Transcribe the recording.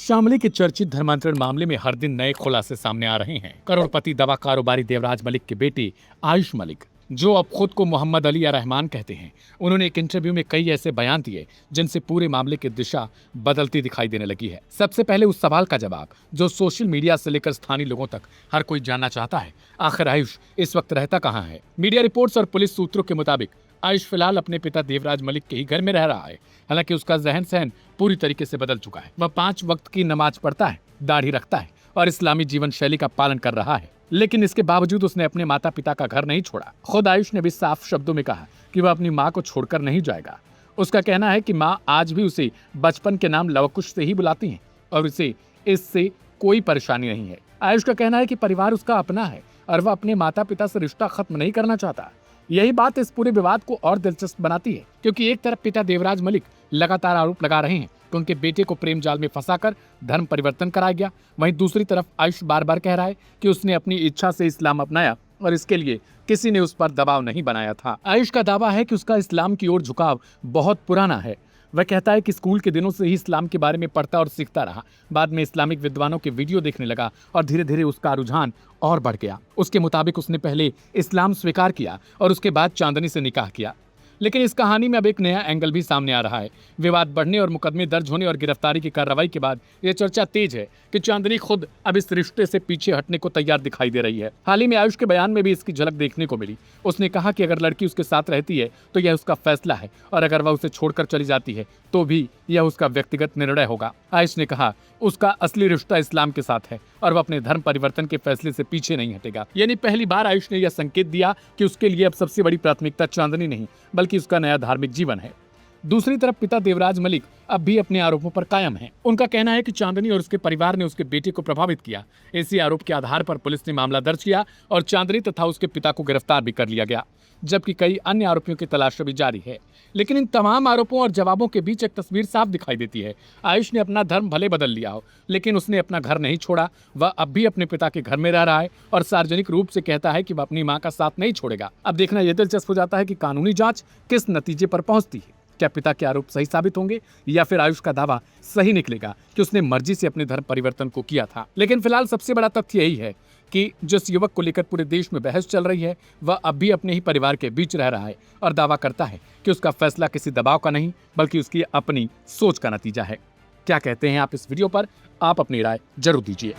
शामली के चर्चित धर्मांतरण मामले में हर दिन नए खुलासे सामने आ रहे हैं। करोड़पति दवा कारोबारी देवराज मलिक के बेटे आयुष मलिक, जो अब खुद को मोहम्मद अली या रहमान कहते हैं, उन्होंने एक इंटरव्यू में कई ऐसे बयान दिए जिनसे पूरे मामले की दिशा बदलती दिखाई देने लगी है। सबसे पहले उस सवाल का जवाब जो सोशल मीडिया से लेकर स्थानीय लोगों तक हर कोई जानना चाहता है, आखिर आयुष इस वक्त रहता कहाँ है। मीडिया रिपोर्ट्स और पुलिस सूत्रों के मुताबिक आयुष फिलहाल अपने पिता देवराज मलिक के ही घर में रह रहा है। हालांकि उसका जहन सहन पूरी तरीके से बदल चुका है। वह 5 वक्त की नमाज पढ़ता है, दाढ़ी रखता है और इस्लामी जीवन शैली का पालन कर रहा है। लेकिन इसके बावजूद उसने अपने माता पिता का घर नहीं छोड़ा। खुद आयुष ने भी साफ शब्दों में कहा कि वह अपनी माँ को छोड़कर नहीं जाएगा। उसका कहना है कि माँ आज भी उसे बचपन के नाम लवकुश से ही बुलाती हैं और उसे इससे कोई परेशानी नहीं है। आयुष का कहना है कि परिवार उसका अपना है और वह अपने माता पिता से रिश्ता खत्म नहीं करना चाहता। यही बात इस पूरे विवाद को और दिलचस्प बनाती है, क्योंकि एक तरफ पिता देवराज मलिक लगातार आरोप लगा रहे हैं कि उनके बेटे को प्रेम जाल में फंसाकर धर्म परिवर्तन कराया गया, वहीं दूसरी तरफ आयुष बार बार कह रहा है कि उसने अपनी इच्छा से इस्लाम अपनाया और इसके लिए किसी ने उस पर दबाव नहीं बनाया था। आयुष का दावा है कि उसका इस्लाम की ओर झुकाव बहुत पुराना है। वह कहता है कि स्कूल के दिनों से ही इस्लाम के बारे में पढ़ता और सीखता रहा। बाद में इस्लामिक विद्वानों के वीडियो देखने लगा और धीरे धीरे उसका रुझान और बढ़ गया। उसके मुताबिक उसने पहले इस्लाम स्वीकार किया और उसके बाद चांदनी से निकाह किया। लेकिन इस कहानी में अब एक नया एंगल भी सामने आ रहा है। विवाद बढ़ने और मुकदमे दर्ज होने और गिरफ्तारी की कार्रवाई के बाद यह चर्चा तेज है कि चांदनी खुद अब इस रिश्ते से पीछे हटने को तैयार दिखाई दे रही है। हाल ही में आयुष के बयान में भी इसकी झलक देखने को मिली। उसने कहा कि अगर लड़की उसके साथ रहती है तो यह उसका फैसला है और अगर वह उसे छोड़कर चली जाती है तो भी यह उसका व्यक्तिगत निर्णय होगा। आयुष ने कहा उसका असली रिश्ता इस्लाम के साथ है और वह अपने धर्म परिवर्तन के फैसले से पीछे नहीं हटेगा। यानी पहली बार आयुष ने यह संकेत दिया कि उसके लिए अब सबसे बड़ी प्राथमिकता चांदनी नहीं बल्कि उसका नया धार्मिक जीवन है। दूसरी तरफ पिता देवराज मलिक अब भी अपने आरोपों पर कायम हैं। उनका कहना है कि चांदनी और उसके परिवार ने उसके बेटे को प्रभावित किया। इसी आरोप के आधार पर पुलिस ने मामला दर्ज किया और चांदनी तथा उसके पिता को गिरफ्तार भी कर लिया गया, जबकि कई अन्य आरोपियों की तलाश अभी जारी है। लेकिन इन तमाम आरोपों और जवाबों के बीच एक तस्वीर साफ दिखाई देती है। आयुष ने अपना धर्म भले बदल लिया हो, लेकिन उसने अपना घर नहीं छोड़ा। वह अब भी अपने पिता के घर में रह रहा है और सार्वजनिक रूप से कहता है कि वह अपनी मां का साथ नहीं छोड़ेगा। अब देखना यह दिलचस्प हो जाता है कि कानूनी जांच किस नतीजे पर पहुंचती है। क्या पिता के आरोप सही साबित होंगे या फिर आयुष का दावा सही निकलेगा कि उसने मर्जी से अपने धर्म परिवर्तन को किया था। लेकिन फिलहाल सबसे बड़ा तथ्य यही है कि जिस युवक को लेकर पूरे देश में बहस चल रही है, वह अब भी अपने ही परिवार के बीच रह रहा है और दावा करता है कि उसका फैसला किसी दबाव का नहीं बल्कि उसकी अपनी सोच का नतीजा है। क्या कहते हैं आप इस वीडियो पर? आप अपनी राय जरूर दीजिए।